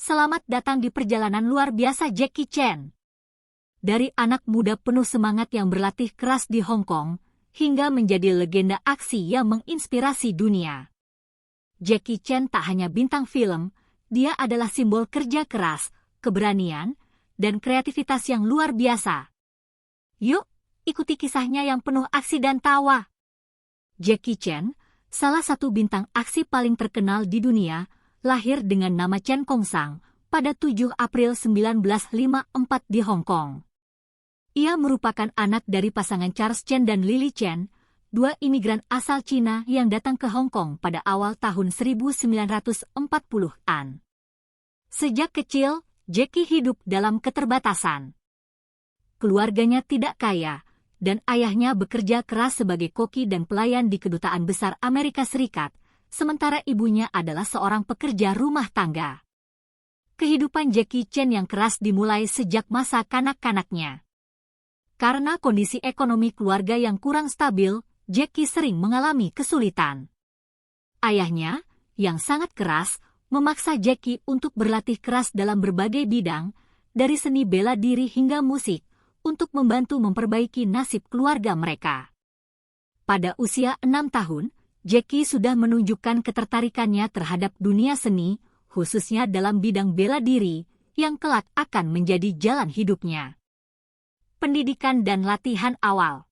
Selamat datang di perjalanan luar biasa Jackie Chan. Dari anak muda penuh semangat yang berlatih keras di Hong Kong, hingga menjadi legenda aksi yang menginspirasi dunia. Jackie Chan tak hanya bintang film, dia adalah simbol kerja keras, keberanian, dan kreativitas yang luar biasa. Yuk, ikuti kisahnya yang penuh aksi dan tawa. Jackie Chan, salah satu bintang aksi paling terkenal di dunia, lahir dengan nama Chen Kongsang pada 7 April 1954 di Hong Kong. Ia merupakan anak dari pasangan Charles Chen dan Lily Chen, dua imigran asal Cina yang datang ke Hong Kong pada awal tahun 1940-an. Sejak kecil, Jackie hidup dalam keterbatasan. Keluarganya tidak kaya, dan ayahnya bekerja keras sebagai koki dan pelayan di Kedutaan Besar Amerika Serikat, sementara ibunya adalah seorang pekerja rumah tangga. Kehidupan Jackie Chan yang keras dimulai sejak masa kanak-kanaknya. Karena kondisi ekonomi keluarga yang kurang stabil, Jackie sering mengalami kesulitan. Ayahnya, yang sangat keras, memaksa Jackie untuk berlatih keras dalam berbagai bidang, dari seni bela diri hingga musik, untuk membantu memperbaiki nasib keluarga mereka. Pada usia 6 tahun, Jackie sudah menunjukkan ketertarikannya terhadap dunia seni, khususnya dalam bidang bela diri, yang kelak akan menjadi jalan hidupnya. Pendidikan dan latihan awal.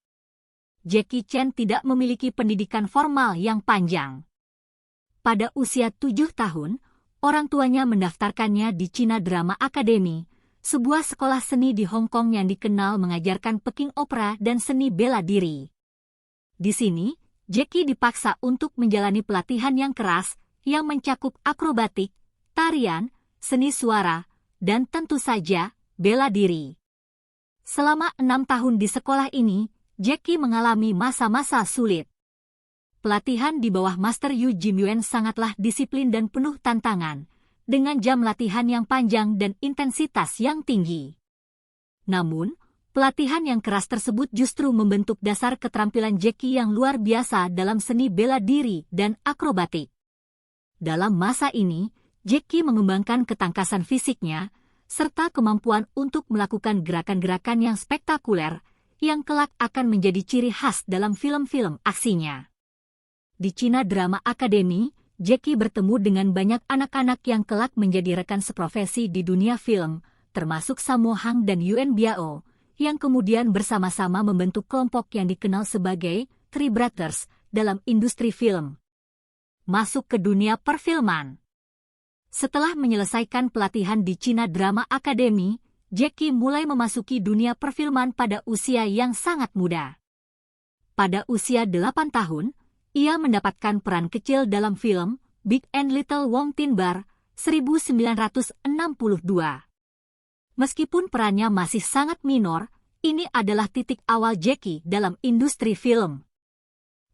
Jackie Chan tidak memiliki pendidikan formal yang panjang. Pada usia 7 tahun, orang tuanya mendaftarkannya di China Drama Academy, sebuah sekolah seni di Hong Kong yang dikenal mengajarkan Peking opera dan seni bela diri. Di sini, Jackie dipaksa untuk menjalani pelatihan yang keras, yang mencakup akrobatik, tarian, seni suara, dan tentu saja, bela diri. Selama 6 tahun di sekolah ini, Jackie mengalami masa-masa sulit. Pelatihan di bawah Master Yu Jim Yuen sangatlah disiplin dan penuh tantangan, dengan jam latihan yang panjang dan intensitas yang tinggi. Namun, pelatihan yang keras tersebut justru membentuk dasar keterampilan Jackie yang luar biasa dalam seni bela diri dan akrobatik. Dalam masa ini, Jackie mengembangkan ketangkasan fisiknya, serta kemampuan untuk melakukan gerakan-gerakan yang spektakuler, yang kelak akan menjadi ciri khas dalam film-film aksinya. Di China Drama Academy, Jackie bertemu dengan banyak anak-anak yang kelak menjadi rekan seprofesi di dunia film, termasuk Sammo Hung dan Yuen Biao, yang kemudian bersama-sama membentuk kelompok yang dikenal sebagai Three Brothers dalam industri film. Masuk ke dunia perfilman. Setelah menyelesaikan pelatihan di China Drama Academy, Jackie mulai memasuki dunia perfilman pada usia yang sangat muda. Pada usia 8 tahun, ia mendapatkan peran kecil dalam film Big and Little Wong Tin Bar 1962. Meskipun perannya masih sangat minor, ini adalah titik awal Jackie dalam industri film.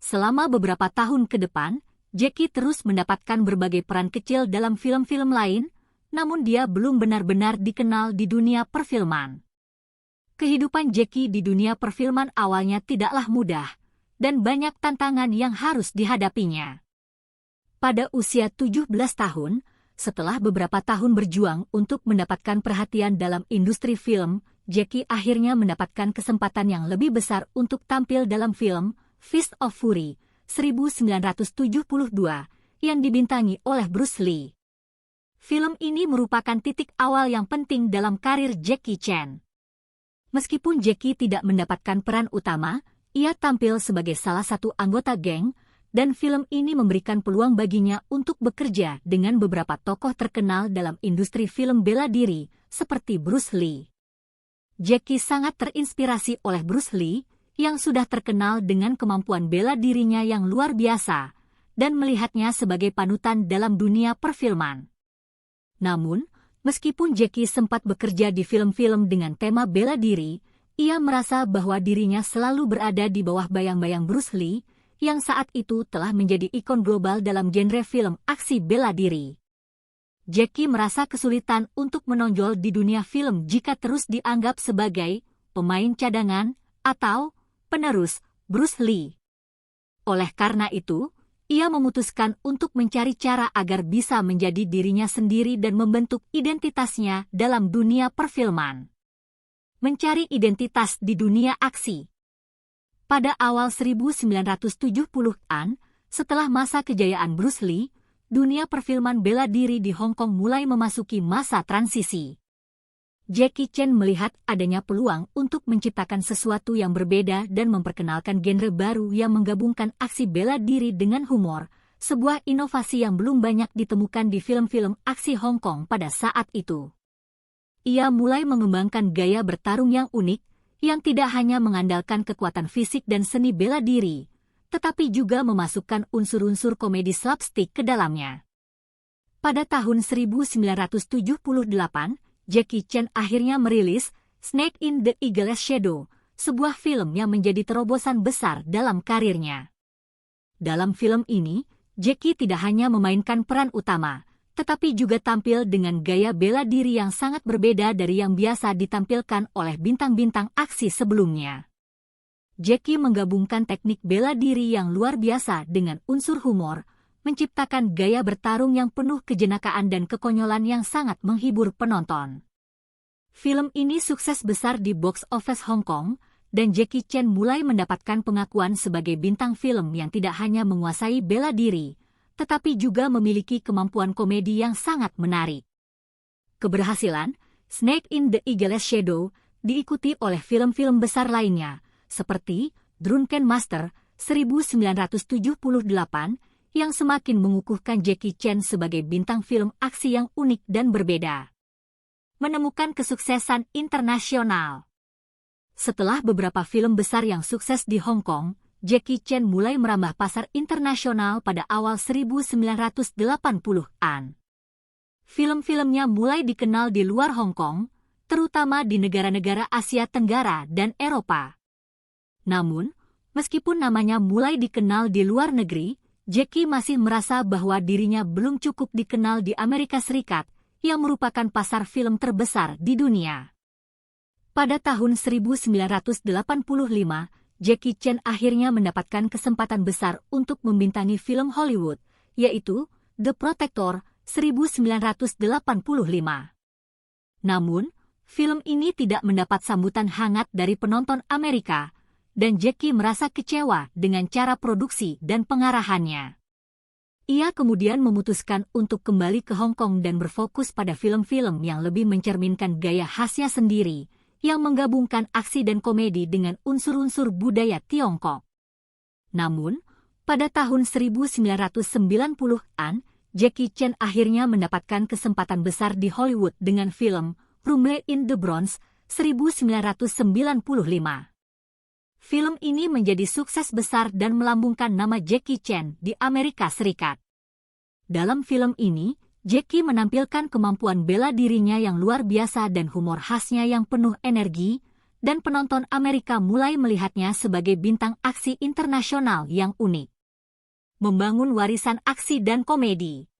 Selama beberapa tahun ke depan, Jackie terus mendapatkan berbagai peran kecil dalam film-film lain, namun dia belum benar-benar dikenal di dunia perfilman. Kehidupan Jackie di dunia perfilman awalnya tidaklah mudah, dan banyak tantangan yang harus dihadapinya. Pada usia 17 tahun, setelah beberapa tahun berjuang untuk mendapatkan perhatian dalam industri film, Jackie akhirnya mendapatkan kesempatan yang lebih besar untuk tampil dalam film Fist of Fury 1972 yang dibintangi oleh Bruce Lee. Film ini merupakan titik awal yang penting dalam karir Jackie Chan. Meskipun Jackie tidak mendapatkan peran utama, ia tampil sebagai salah satu anggota geng, dan film ini memberikan peluang baginya untuk bekerja dengan beberapa tokoh terkenal dalam industri film bela diri, seperti Bruce Lee. Jackie sangat terinspirasi oleh Bruce Lee, yang sudah terkenal dengan kemampuan bela dirinya yang luar biasa, dan melihatnya sebagai panutan dalam dunia perfilman. Namun, meskipun Jackie sempat bekerja di film-film dengan tema bela diri, ia merasa bahwa dirinya selalu berada di bawah bayang-bayang Bruce Lee, yang saat itu telah menjadi ikon global dalam genre film aksi bela diri. Jackie merasa kesulitan untuk menonjol di dunia film jika terus dianggap sebagai pemain cadangan atau penerus Bruce Lee. Oleh karena itu, ia memutuskan untuk mencari cara agar bisa menjadi dirinya sendiri dan membentuk identitasnya dalam dunia perfilman. Mencari identitas di dunia aksi. Pada awal 1970-an, setelah masa kejayaan Bruce Lee, dunia perfilman bela diri di Hong Kong mulai memasuki masa transisi. Jackie Chan melihat adanya peluang untuk menciptakan sesuatu yang berbeda dan memperkenalkan genre baru yang menggabungkan aksi bela diri dengan humor, sebuah inovasi yang belum banyak ditemukan di film-film aksi Hong Kong pada saat itu. Ia mulai mengembangkan gaya bertarung yang unik, yang tidak hanya mengandalkan kekuatan fisik dan seni bela diri, tetapi juga memasukkan unsur-unsur komedi slapstick ke dalamnya. Pada tahun 1978, Jackie Chan akhirnya merilis Snake in the Eagle's Shadow, sebuah film yang menjadi terobosan besar dalam karirnya. Dalam film ini, Jackie tidak hanya memainkan peran utama, tetapi juga tampil dengan gaya bela diri yang sangat berbeda dari yang biasa ditampilkan oleh bintang-bintang aksi sebelumnya. Jackie menggabungkan teknik bela diri yang luar biasa dengan unsur humor, menciptakan gaya bertarung yang penuh kejenakaan dan kekonyolan yang sangat menghibur penonton. Film ini sukses besar di box office Hong Kong, dan Jackie Chan mulai mendapatkan pengakuan sebagai bintang film yang tidak hanya menguasai bela diri, tetapi juga memiliki kemampuan komedi yang sangat menarik. Keberhasilan Snake in the Eagle's Shadow diikuti oleh film-film besar lainnya, seperti Drunken Master 1978, yang semakin mengukuhkan Jackie Chan sebagai bintang film aksi yang unik dan berbeda. Menemukan kesuksesan internasional. Setelah beberapa film besar yang sukses di Hong Kong, Jackie Chan mulai merambah pasar internasional pada awal 1980-an. Film-filmnya mulai dikenal di luar Hong Kong, terutama di negara-negara Asia Tenggara dan Eropa. Namun, meskipun namanya mulai dikenal di luar negeri, Jackie masih merasa bahwa dirinya belum cukup dikenal di Amerika Serikat, yang merupakan pasar film terbesar di dunia. Pada tahun 1985, Jackie Chan akhirnya mendapatkan kesempatan besar untuk membintangi film Hollywood, yaitu The Protector 1985. Namun, film ini tidak mendapat sambutan hangat dari penonton Amerika, dan Jackie merasa kecewa dengan cara produksi dan pengarahannya. Ia kemudian memutuskan untuk kembali ke Hong Kong dan berfokus pada film-film yang lebih mencerminkan gaya khasnya sendiri, yang menggabungkan aksi dan komedi dengan unsur-unsur budaya Tiongkok. Namun, pada tahun 1990-an, Jackie Chan akhirnya mendapatkan kesempatan besar di Hollywood dengan film Rumble in the Bronx 1995. Film ini menjadi sukses besar dan melambungkan nama Jackie Chan di Amerika Serikat. Dalam film ini, Jackie menampilkan kemampuan bela dirinya yang luar biasa dan humor khasnya yang penuh energi, dan penonton Amerika mulai melihatnya sebagai bintang aksi internasional yang unik. Membangun warisan aksi dan komedi.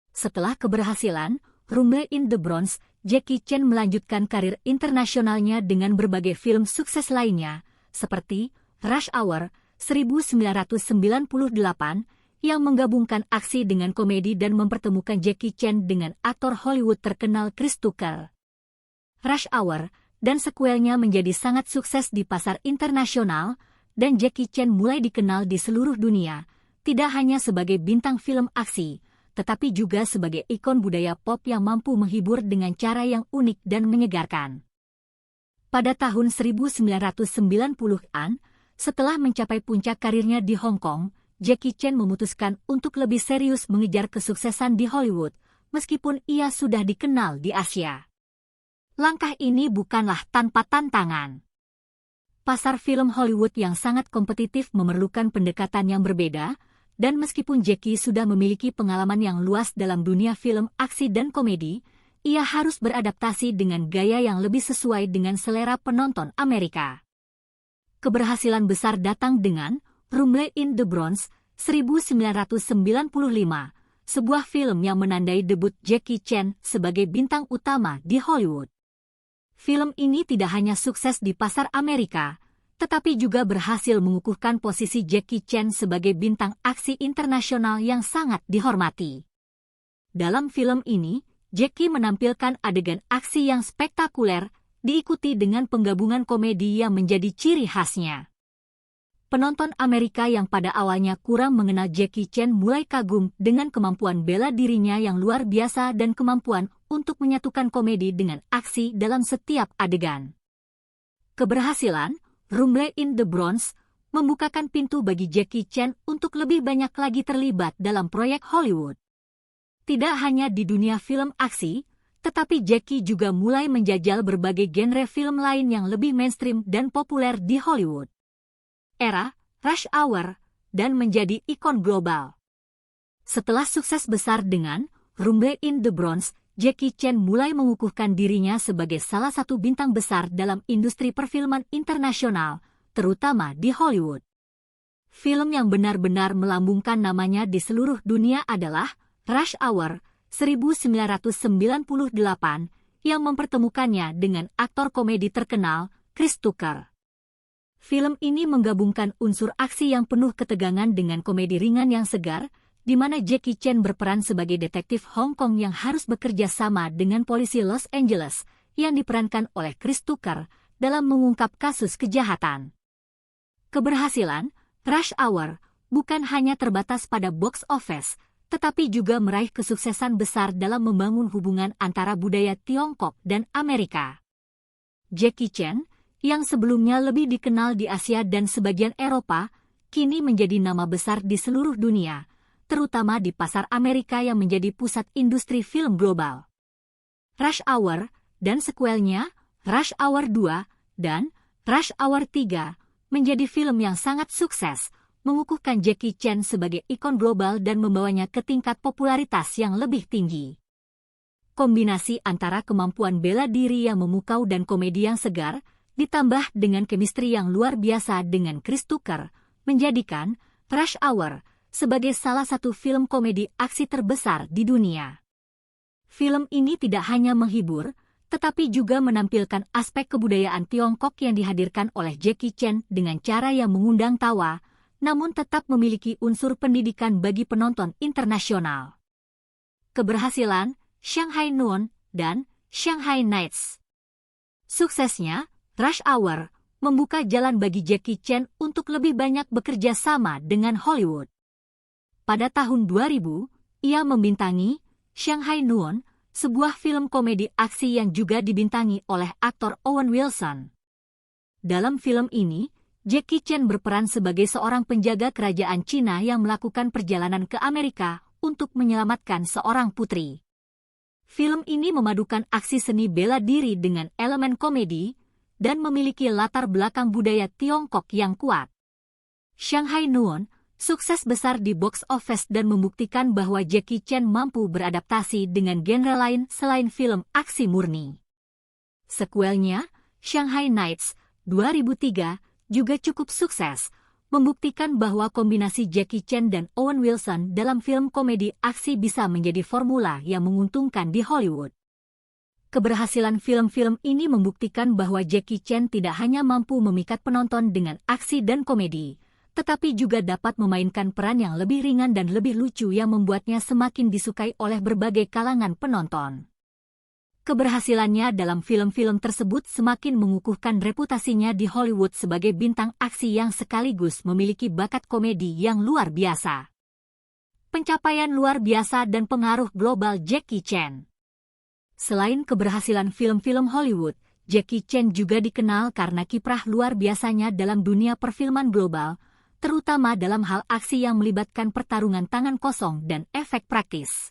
Setelah keberhasilan Rumble in the Bronx, Jackie Chan melanjutkan karir internasionalnya dengan berbagai film sukses lainnya, seperti Rush Hour 1998, yang menggabungkan aksi dengan komedi dan mempertemukan Jackie Chan dengan aktor Hollywood terkenal Chris Tucker. Rush Hour dan sequelnya menjadi sangat sukses di pasar internasional, dan Jackie Chan mulai dikenal di seluruh dunia, tidak hanya sebagai bintang film aksi, tetapi juga sebagai ikon budaya pop yang mampu menghibur dengan cara yang unik dan menyegarkan. Pada tahun 1990-an, setelah mencapai puncak karirnya di Hong Kong, Jackie Chan memutuskan untuk lebih serius mengejar kesuksesan di Hollywood, meskipun ia sudah dikenal di Asia. Langkah ini bukanlah tanpa tantangan. Pasar film Hollywood yang sangat kompetitif memerlukan pendekatan yang berbeda, dan meskipun Jackie sudah memiliki pengalaman yang luas dalam dunia film aksi dan komedi, ia harus beradaptasi dengan gaya yang lebih sesuai dengan selera penonton Amerika. Keberhasilan besar datang dengan Rumble in the Bronx 1995, sebuah film yang menandai debut Jackie Chan sebagai bintang utama di Hollywood. Film ini tidak hanya sukses di pasar Amerika, tetapi juga berhasil mengukuhkan posisi Jackie Chan sebagai bintang aksi internasional yang sangat dihormati. Dalam film ini, Jackie menampilkan adegan aksi yang spektakuler, diikuti dengan penggabungan komedi yang menjadi ciri khasnya. Penonton Amerika yang pada awalnya kurang mengenal Jackie Chan mulai kagum dengan kemampuan bela dirinya yang luar biasa dan kemampuan untuk menyatukan komedi dengan aksi dalam setiap adegan. Keberhasilan Rumble in the Bronx membukakan pintu bagi Jackie Chan untuk lebih banyak lagi terlibat dalam proyek Hollywood. Tidak hanya di dunia film aksi, tetapi Jackie juga mulai menjajal berbagai genre film lain yang lebih mainstream dan populer di Hollywood. Era Rush Hour dan menjadi ikon global. Setelah sukses besar dengan Rumble in the Bronx, Jackie Chan mulai mengukuhkan dirinya sebagai salah satu bintang besar dalam industri perfilman internasional, terutama di Hollywood. Film yang benar-benar melambungkan namanya di seluruh dunia adalah Rush Hour 1998 yang mempertemukannya dengan aktor komedi terkenal Chris Tucker. Film ini menggabungkan unsur aksi yang penuh ketegangan dengan komedi ringan yang segar, di mana Jackie Chan berperan sebagai detektif Hong Kong yang harus bekerja sama dengan polisi Los Angeles yang diperankan oleh Chris Tucker dalam mengungkap kasus kejahatan. Keberhasilan Rush Hour bukan hanya terbatas pada box office, tetapi juga meraih kesuksesan besar dalam membangun hubungan antara budaya Tiongkok dan Amerika. Jackie Chan, yang sebelumnya lebih dikenal di Asia dan sebagian Eropa, kini menjadi nama besar di seluruh dunia, terutama di pasar Amerika yang menjadi pusat industri film global. Rush Hour dan sequelnya, Rush Hour 2 dan Rush Hour 3, menjadi film yang sangat sukses, mengukuhkan Jackie Chan sebagai ikon global dan membawanya ke tingkat popularitas yang lebih tinggi. Kombinasi antara kemampuan bela diri yang memukau dan komedi yang segar, ditambah dengan chemistry yang luar biasa dengan Chris Tucker, menjadikan Rush Hour sebagai salah satu film komedi aksi terbesar di dunia. Film ini tidak hanya menghibur, tetapi juga menampilkan aspek kebudayaan Tiongkok yang dihadirkan oleh Jackie Chan dengan cara yang mengundang tawa, namun tetap memiliki unsur pendidikan bagi penonton internasional. Keberhasilan Shanghai Noon dan Shanghai Nights. Suksesnya, Rush Hour membuka jalan bagi Jackie Chan untuk lebih banyak bekerja sama dengan Hollywood. Pada tahun 2000, ia membintangi Shanghai Noon, sebuah film komedi aksi yang juga dibintangi oleh aktor Owen Wilson. Dalam film ini, Jackie Chan berperan sebagai seorang penjaga kerajaan Cina yang melakukan perjalanan ke Amerika untuk menyelamatkan seorang putri. Film ini memadukan aksi seni bela diri dengan elemen komedi dan memiliki latar belakang budaya Tiongkok yang kuat. Shanghai Noon sukses besar di box office dan membuktikan bahwa Jackie Chan mampu beradaptasi dengan genre lain selain film aksi murni. Sequelnya, Shanghai Nights 2003 juga cukup sukses, membuktikan bahwa kombinasi Jackie Chan dan Owen Wilson dalam film komedi aksi bisa menjadi formula yang menguntungkan di Hollywood. Keberhasilan film-film ini membuktikan bahwa Jackie Chan tidak hanya mampu memikat penonton dengan aksi dan komedi, tetapi juga dapat memainkan peran yang lebih ringan dan lebih lucu yang membuatnya semakin disukai oleh berbagai kalangan penonton. Keberhasilannya dalam film-film tersebut semakin mengukuhkan reputasinya di Hollywood sebagai bintang aksi yang sekaligus memiliki bakat komedi yang luar biasa. Pencapaian luar biasa dan pengaruh global Jackie Chan. Selain keberhasilan film-film Hollywood, Jackie Chan juga dikenal karena kiprah luar biasanya dalam dunia perfilman global, terutama dalam hal aksi yang melibatkan pertarungan tangan kosong dan efek praktis.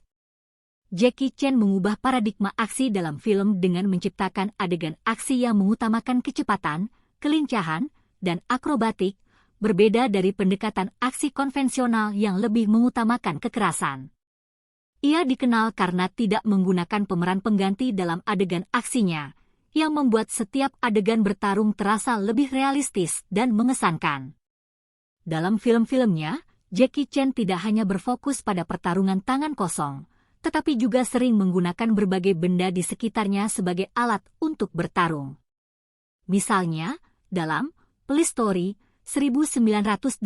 Jackie Chan mengubah paradigma aksi dalam film dengan menciptakan adegan aksi yang mengutamakan kecepatan, kelincahan, dan akrobatik, berbeda dari pendekatan aksi konvensional yang lebih mengutamakan kekerasan. Ia dikenal karena tidak menggunakan pemeran pengganti dalam adegan aksinya, yang membuat setiap adegan bertarung terasa lebih realistis dan mengesankan. Dalam film-filmnya, Jackie Chan tidak hanya berfokus pada pertarungan tangan kosong, tetapi juga sering menggunakan berbagai benda di sekitarnya sebagai alat untuk bertarung. Misalnya, dalam Police Story 1985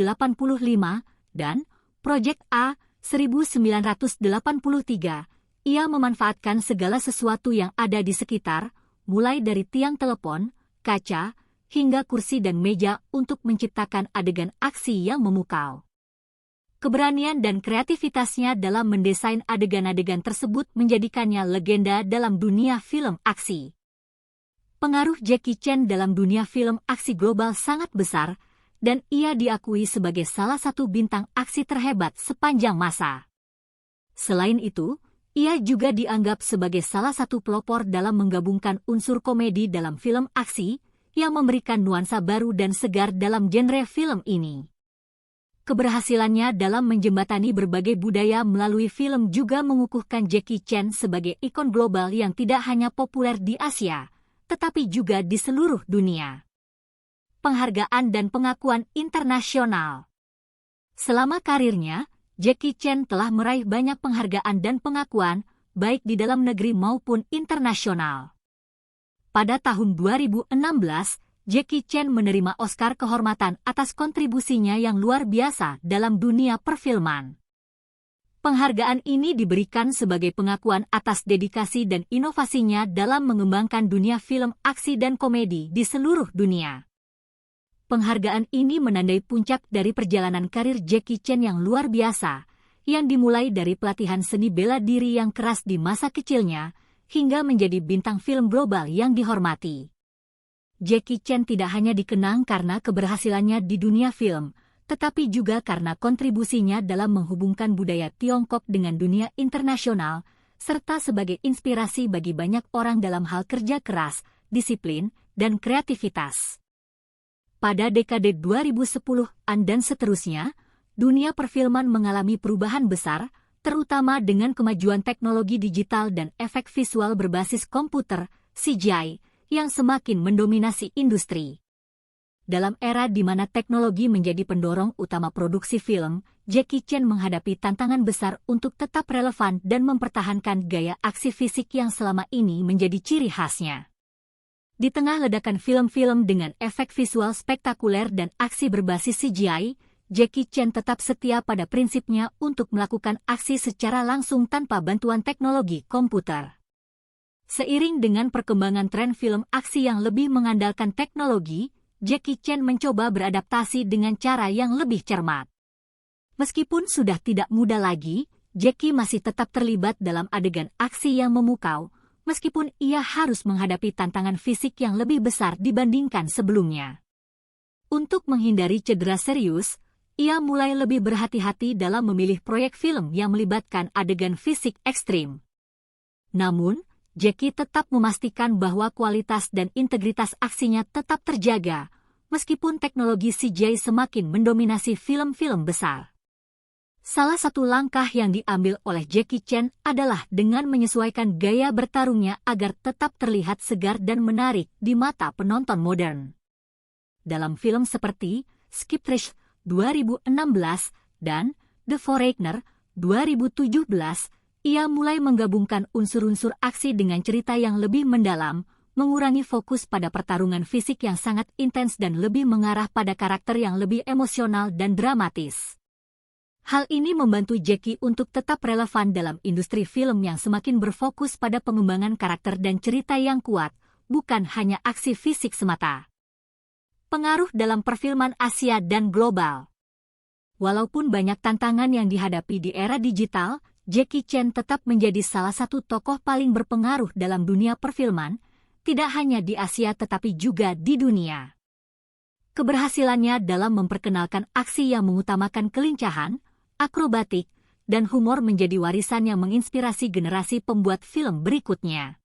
dan Project A 1983, ia memanfaatkan segala sesuatu yang ada di sekitar, mulai dari tiang telepon, kaca, hingga kursi dan meja untuk menciptakan adegan aksi yang memukau. Keberanian dan kreativitasnya dalam mendesain adegan-adegan tersebut menjadikannya legenda dalam dunia film aksi. Pengaruh Jackie Chan dalam dunia film aksi global sangat besar, dan ia diakui sebagai salah satu bintang aksi terhebat sepanjang masa. Selain itu, ia juga dianggap sebagai salah satu pelopor dalam menggabungkan unsur komedi dalam film aksi, yang memberikan nuansa baru dan segar dalam genre film ini. Keberhasilannya dalam menjembatani berbagai budaya melalui film juga mengukuhkan Jackie Chan sebagai ikon global yang tidak hanya populer di Asia, tetapi juga di seluruh dunia. Penghargaan dan pengakuan internasional. Selama karirnya, Jackie Chan telah meraih banyak penghargaan dan pengakuan, baik di dalam negeri maupun internasional. Pada tahun 2016, Jackie Chan menerima Oscar kehormatan atas kontribusinya yang luar biasa dalam dunia perfilman. Penghargaan ini diberikan sebagai pengakuan atas dedikasi dan inovasinya dalam mengembangkan dunia film aksi dan komedi di seluruh dunia. Penghargaan ini menandai puncak dari perjalanan karir Jackie Chan yang luar biasa, yang dimulai dari pelatihan seni bela diri yang keras di masa kecilnya, hingga menjadi bintang film global yang dihormati. Jackie Chan tidak hanya dikenang karena keberhasilannya di dunia film, tetapi juga karena kontribusinya dalam menghubungkan budaya Tiongkok dengan dunia internasional, serta sebagai inspirasi bagi banyak orang dalam hal kerja keras, disiplin, dan kreativitas. Pada dekade 2010-an dan seterusnya, dunia perfilman mengalami perubahan besar, terutama dengan kemajuan teknologi digital dan efek visual berbasis komputer, CGI, yang semakin mendominasi industri. Dalam era di mana teknologi menjadi pendorong utama produksi film, Jackie Chan menghadapi tantangan besar untuk tetap relevan dan mempertahankan gaya aksi fisik yang selama ini menjadi ciri khasnya. Di tengah ledakan film-film dengan efek visual spektakuler dan aksi berbasis CGI, Jackie Chan tetap setia pada prinsipnya untuk melakukan aksi secara langsung tanpa bantuan teknologi komputer. Seiring dengan perkembangan tren film aksi yang lebih mengandalkan teknologi, Jackie Chan mencoba beradaptasi dengan cara yang lebih cermat. Meskipun sudah tidak muda lagi, Jackie masih tetap terlibat dalam adegan aksi yang memukau, meskipun ia harus menghadapi tantangan fisik yang lebih besar dibandingkan sebelumnya. Untuk menghindari cedera serius, ia mulai lebih berhati-hati dalam memilih proyek film yang melibatkan adegan fisik ekstrim. Namun, Jackie tetap memastikan bahwa kualitas dan integritas aksinya tetap terjaga, meskipun teknologi CGI semakin mendominasi film-film besar. Salah satu langkah yang diambil oleh Jackie Chan adalah dengan menyesuaikan gaya bertarungnya agar tetap terlihat segar dan menarik di mata penonton modern. Dalam film seperti Skip Trash 2016 dan The Foreigner 2017, ia mulai menggabungkan unsur-unsur aksi dengan cerita yang lebih mendalam, mengurangi fokus pada pertarungan fisik yang sangat intens dan lebih mengarah pada karakter yang lebih emosional dan dramatis. Hal ini membantu Jackie untuk tetap relevan dalam industri film yang semakin berfokus pada pengembangan karakter dan cerita yang kuat, bukan hanya aksi fisik semata. Pengaruh dalam perfilman Asia dan global. Walaupun banyak tantangan yang dihadapi di era digital, Jackie Chan tetap menjadi salah satu tokoh paling berpengaruh dalam dunia perfilman, tidak hanya di Asia tetapi juga di dunia. Keberhasilannya dalam memperkenalkan aksi yang mengutamakan kelincahan, akrobatik, dan humor menjadi warisan yang menginspirasi generasi pembuat film berikutnya.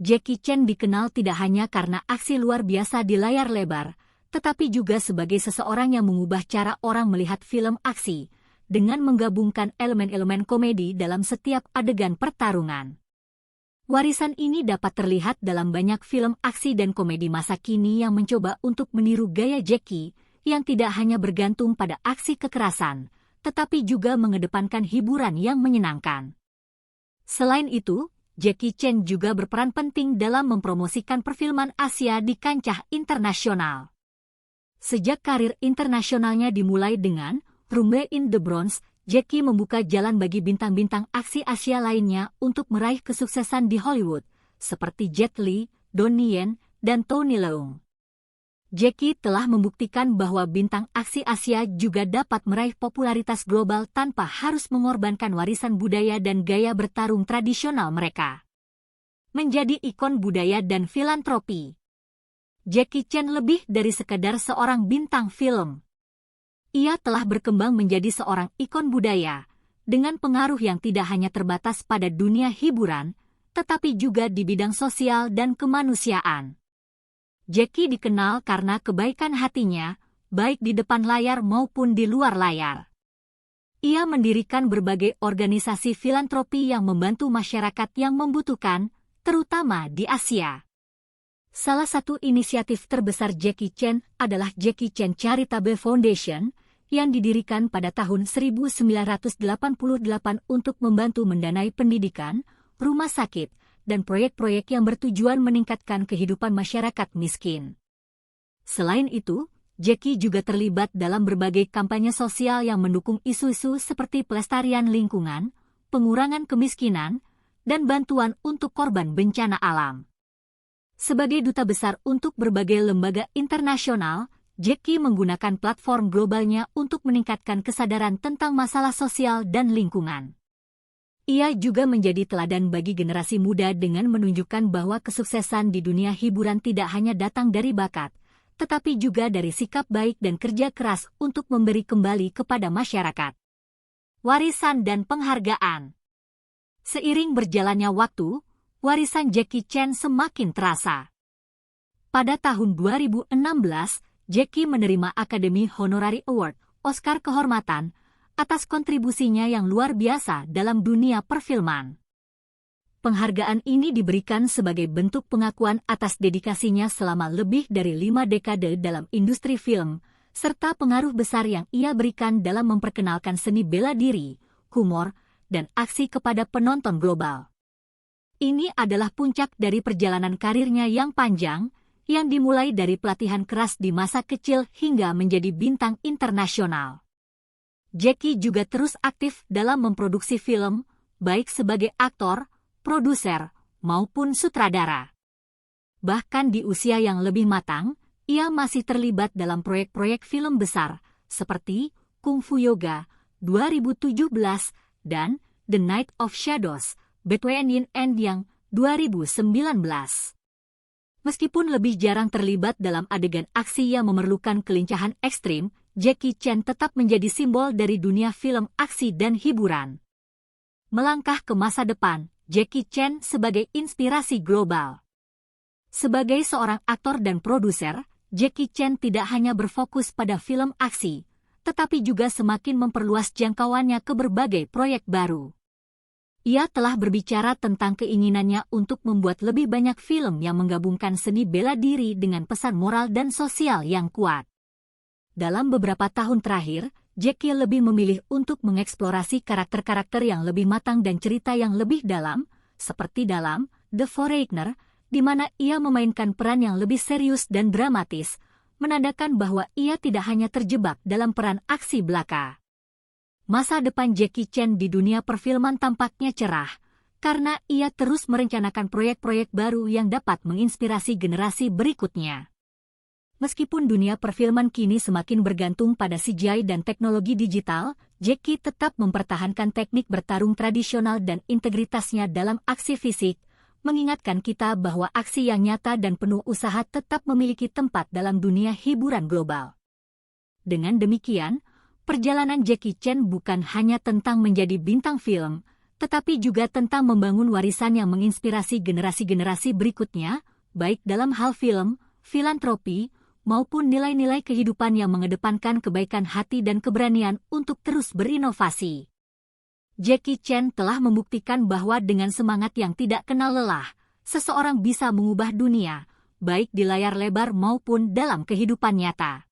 Jackie Chan dikenal tidak hanya karena aksi luar biasa di layar lebar, tetapi juga sebagai seseorang yang mengubah cara orang melihat film aksi, dengan menggabungkan elemen-elemen komedi dalam setiap adegan pertarungan. Warisan ini dapat terlihat dalam banyak film aksi dan komedi masa kini yang mencoba untuk meniru gaya Jackie, yang tidak hanya bergantung pada aksi kekerasan, tetapi juga mengedepankan hiburan yang menyenangkan. Selain itu, Jackie Chan juga berperan penting dalam mempromosikan perfilman Asia di kancah internasional. Sejak karir internasionalnya dimulai dengan Rumble in the Bronx, Jackie membuka jalan bagi bintang-bintang aksi Asia lainnya untuk meraih kesuksesan di Hollywood, seperti Jet Li, Donnie Yen, dan Tony Leung. Jackie telah membuktikan bahwa bintang aksi Asia juga dapat meraih popularitas global tanpa harus mengorbankan warisan budaya dan gaya bertarung tradisional mereka. Menjadi ikon budaya dan filantropi, Jackie Chan lebih dari sekadar seorang bintang film. Ia telah berkembang menjadi seorang ikon budaya, dengan pengaruh yang tidak hanya terbatas pada dunia hiburan, tetapi juga di bidang sosial dan kemanusiaan. Jackie dikenal karena kebaikan hatinya, baik di depan layar maupun di luar layar. Ia mendirikan berbagai organisasi filantropi yang membantu masyarakat yang membutuhkan, terutama di Asia. Salah satu inisiatif terbesar Jackie Chan adalah Jackie Chan Charitable Foundation, yang didirikan pada tahun 1988 untuk membantu mendanai pendidikan, rumah sakit, dan proyek-proyek yang bertujuan meningkatkan kehidupan masyarakat miskin. Selain itu, Jackie juga terlibat dalam berbagai kampanye sosial yang mendukung isu-isu seperti pelestarian lingkungan, pengurangan kemiskinan, dan bantuan untuk korban bencana alam. Sebagai duta besar untuk berbagai lembaga internasional, Jackie menggunakan platform globalnya untuk meningkatkan kesadaran tentang masalah sosial dan lingkungan. Ia juga menjadi teladan bagi generasi muda dengan menunjukkan bahwa kesuksesan di dunia hiburan tidak hanya datang dari bakat, tetapi juga dari sikap baik dan kerja keras untuk memberi kembali kepada masyarakat. Warisan dan penghargaan. Seiring berjalannya waktu, warisan Jackie Chan semakin terasa. Pada tahun 2016, Jackie menerima Academy Honorary Award, Oscar kehormatan, atas kontribusinya yang luar biasa dalam dunia perfilman. Penghargaan ini diberikan sebagai bentuk pengakuan atas dedikasinya selama lebih dari 5 dekade dalam industri film, serta pengaruh besar yang ia berikan dalam memperkenalkan seni bela diri, humor, dan aksi kepada penonton global. Ini adalah puncak dari perjalanan karirnya yang panjang, yang dimulai dari pelatihan keras di masa kecil hingga menjadi bintang internasional. Jackie juga terus aktif dalam memproduksi film, baik sebagai aktor, produser, maupun sutradara. Bahkan di usia yang lebih matang, ia masih terlibat dalam proyek-proyek film besar, seperti Kung Fu Yoga 2017 dan The Night of Shadows, Between Yin and Yang 2019. Meskipun lebih jarang terlibat dalam adegan aksi yang memerlukan kelincahan ekstrim, Jackie Chan tetap menjadi simbol dari dunia film aksi dan hiburan. Melangkah ke masa depan, Jackie Chan sebagai inspirasi global. Sebagai seorang aktor dan produser, Jackie Chan tidak hanya berfokus pada film aksi, tetapi juga semakin memperluas jangkauannya ke berbagai proyek baru. Ia telah berbicara tentang keinginannya untuk membuat lebih banyak film yang menggabungkan seni bela diri dengan pesan moral dan sosial yang kuat. Dalam beberapa tahun terakhir, Jackie lebih memilih untuk mengeksplorasi karakter-karakter yang lebih matang dan cerita yang lebih dalam, seperti dalam The Foreigner, di mana ia memainkan peran yang lebih serius dan dramatis, menandakan bahwa ia tidak hanya terjebak dalam peran aksi belaka. Masa depan Jackie Chan di dunia perfilman tampaknya cerah, karena ia terus merencanakan proyek-proyek baru yang dapat menginspirasi generasi berikutnya. Meskipun dunia perfilman kini semakin bergantung pada CGI dan teknologi digital, Jackie tetap mempertahankan teknik bertarung tradisional dan integritasnya dalam aksi fisik, mengingatkan kita bahwa aksi yang nyata dan penuh usaha tetap memiliki tempat dalam dunia hiburan global. Dengan demikian, perjalanan Jackie Chan bukan hanya tentang menjadi bintang film, tetapi juga tentang membangun warisan yang menginspirasi generasi-generasi berikutnya, baik dalam hal film, filantropi, maupun nilai-nilai kehidupan yang mengedepankan kebaikan hati dan keberanian untuk terus berinovasi. Jackie Chan telah membuktikan bahwa dengan semangat yang tidak kenal lelah, seseorang bisa mengubah dunia, baik di layar lebar maupun dalam kehidupan nyata.